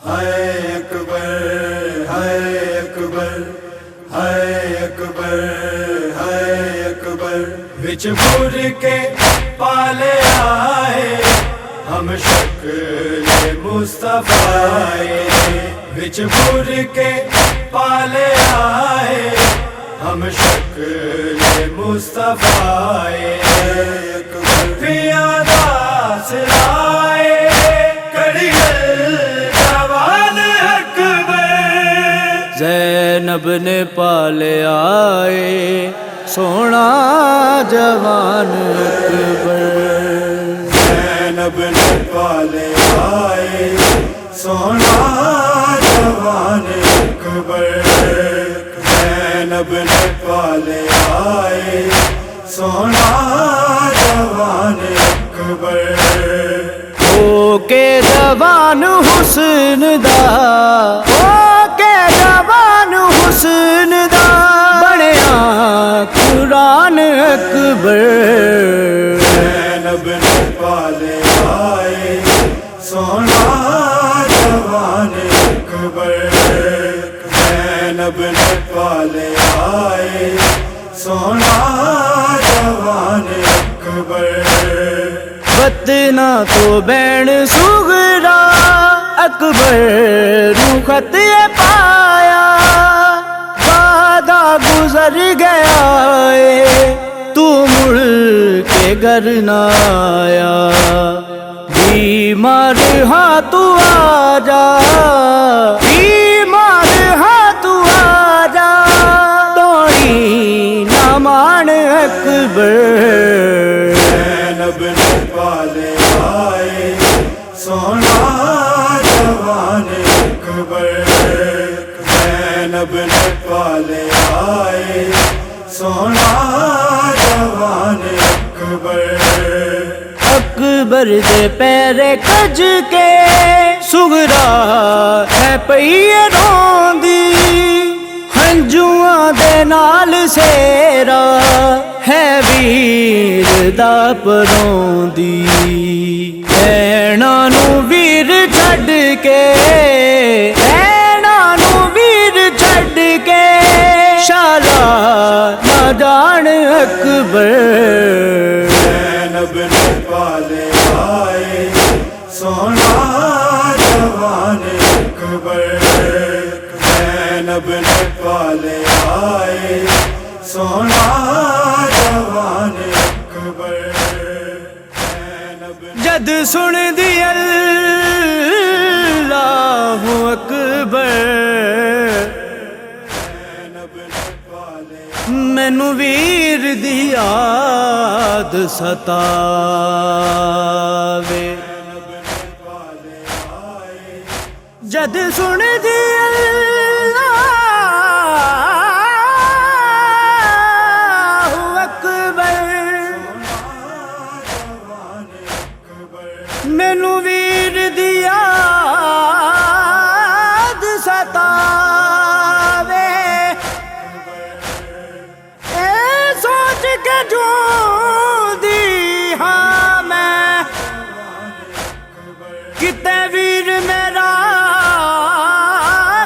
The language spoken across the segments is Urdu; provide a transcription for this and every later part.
ہائے اکبر ہائے اکبر ہائے اکبر ہائے اکبر وچ بور کے پالے آئے ہم شکل مصطفیٰ وچ بور کے پالے آئے ہم شکل مصطفیٰ اکبر پیادہ سلائے زینب نے پالے آئے سونا جوان اکبر، زینب نے پالے آئے سونا جوان اکبر، زینب نے پالے آئے سونا جوان اکبر، او کے جوان حسن دا حسن دا بڑیا قرآن اکبر، زینب نے پالے آئے سونا جوان اکبر، زینب نے پالے آئے سونا جوان اکبر، بتنا تو بین سغرا اکبر رو خط پایا، وعدہ گزر گیا تو مڑ کے گھر نہ آیا، بیمار ہاں تو آ جا، بیمار ہاں تو آ جا، توڑی نہ مان اکبر، زینب نے پالے آئے سونا جوان اکبر، زینب نے پالے آئے سونا جوان اکبر، اکبر دے پیرے کج کے سغرا ہے پئی روندی، ہنجواں دے نال سیرا ہے ویر دا پروندی، اینا نو ویر چھڈ کے، اینا نو ویر چھڈ کے شالا نہ جان اکبر، زینب نے پالے آئے سونا جوان اکبر، زینب نے پالے آئے سونا جوان اکبر، جد سن دی اللہ اکبر، مینو ویر دی یاد ستاوے، جد سن دی اللہ اکبر، مینو ویر دی یاد ستاوے، اے سوچ کے جو دی ہاں میں کتے ویر میرا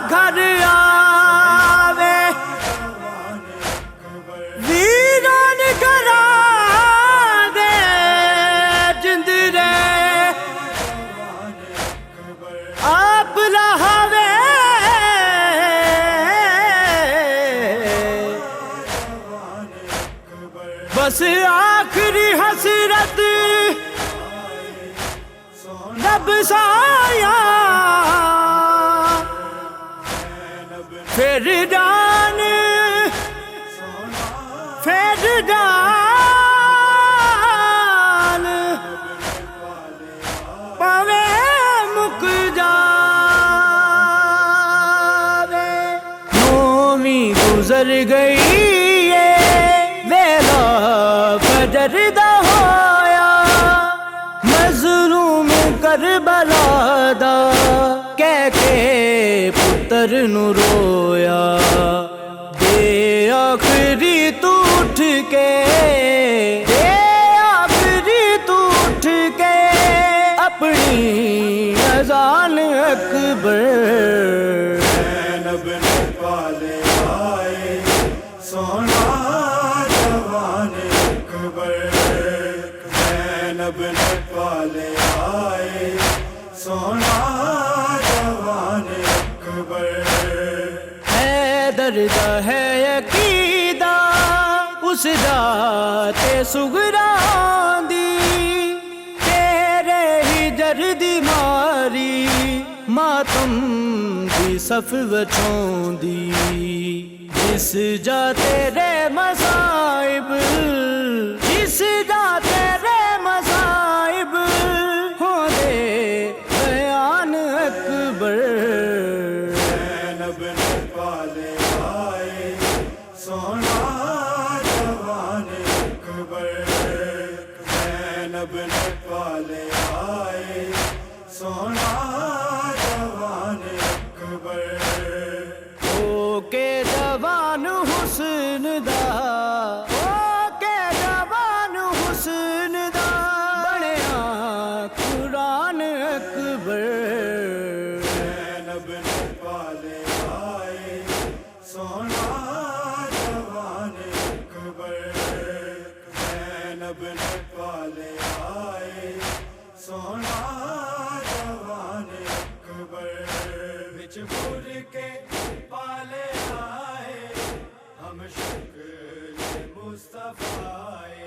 گھر آوے، ویران کرا دے جند رے آپ لہوے، بس آخری حسرت رب سایا، پھر جان پھر جان پاوے مک جاوے، نویں گزر گئی ویلا فجر دا ہویا، مظلوم کربلا دا کہہ کے پتر نو رویا، دے آخری تو اٹھ کے، دے آخری تو اٹھ کے اپنی اذان اکبر زینب نے پالے آئے سونا جوان اکبر حیدر دا ہے عقیدہ اس ذات سغرا دی تیرے ہجر دی ماری ماتم دی صف وچوں دی جس جا تیرے مصائب جس جا تیرے مصائب ہو دے بیان اکبر زینب نے پالے آئے سونا جوان اکبر زینب نے پالے آئے سونا جوان اکبر او کے جوان حسن دا او کے جوان حسن دا بنیا قرآن اکبر زینب نے پالے آئے سونا جوان اکبر زینب نے پالے آئے سونا جوان اکبر بچ بھول کے پالے آئے ہم شکل مصطفیٰ